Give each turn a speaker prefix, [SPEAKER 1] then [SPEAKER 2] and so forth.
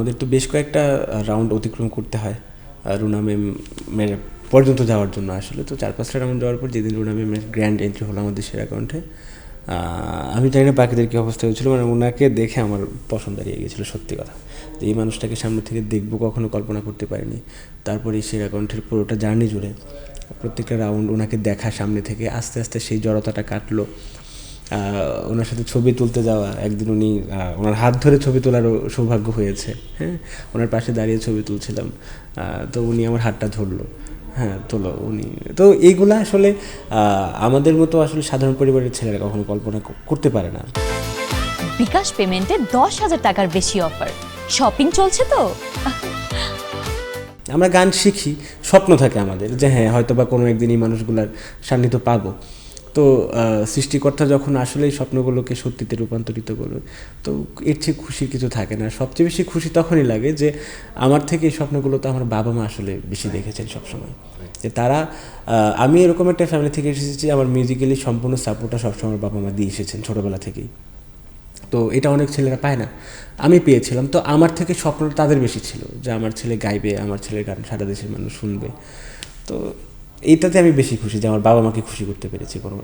[SPEAKER 1] আমাদের তো বেশ কয়েকটা রাউন্ড অতিক্রম করতে হয় রুনা ম্যামের পর্যন্ত যাওয়ার জন্য আসলে। তো 4-5টা রাউন্ড যাওয়ার পর যেদিন রুনা ম্যামের গ্র্যান্ড এন্ট্রি হলো আমাদের সেরা কণ্ঠে, আমি জানি না বাকিদের কী অবস্থা হয়েছিল, মানে ওনাকে দেখে আমার পছন্দ দাঁড়িয়ে গিয়েছিলো সত্যি কথা, যে এই মানুষটাকে সামনে থেকে দেখবো কখনো কল্পনা করতে পারিনি। তারপরে এই সেরা কণ্ঠের পুরোটা জার্নি জুড়ে প্রত্যেকটা রাউন্ড ওনাকে দেখা সামনে থেকে আস্তে আস্তে সেই জড়তাটা কাটলো। ওনার সাথে ছবি তুলতে যাওয়া, একদিন উনি ওনার হাত ধরে ছবি তোলারও সৌভাগ্য হয়েছে। হ্যাঁ, ওনার পাশে দাঁড়িয়ে ছবি তুলছিলাম, তো উনি আমার হাতটা ধরলো, হ্যাঁ তোলো উনি। তো এইগুলো আসলে আমাদের মতো আসলে সাধারণ পরিবারের ছেলেরা কখনো কল্পনা করতে পারে না।
[SPEAKER 2] বিকাশ পেমেন্টে 10,000 টাকার বেশি অফার, শপিং চলছে তো।
[SPEAKER 1] আমরা গান শিখি, স্বপ্ন থাকে আমাদের যে হ্যাঁ হয়তো বা কোনো একদিন এই মানুষগুলার সান্নিধ্য পাবো। তো সৃষ্টিকর্তা যখন আসলে এই স্বপ্নগুলোকে সত্যিতে রূপান্তরিত করবে, তো এর চেয়ে খুশির কিছু থাকে না। সবচেয়ে বেশি খুশি তখনই লাগে যে আমার থেকে এই স্বপ্নগুলো তো আমার বাবা মা আসলে বেশি দেখেছেন সবসময়, যে তারা আমি এরকম একটা ফ্যামিলি থেকে এসেছি, আমার মিউজিক্যালি সম্পূর্ণ সাপোর্টটা সবসময় আমার বাবা মা দিয়ে এসেছেন ছোটোবেলা থেকেই। তো এটা অনেক ছেলেরা পায় না, আমি পেয়েছিলাম। তো আমার থেকে স্বপ্ন তাদের বেশি ছিল যে আমার ছেলে গাইবে, আমার ছেলের গান সারা দেশের মানুষ শুনবে। তো এইটাতে আমি বেশি খুশি যে আমার বাবা মাকে খুশি করতে পেরেছি কোনো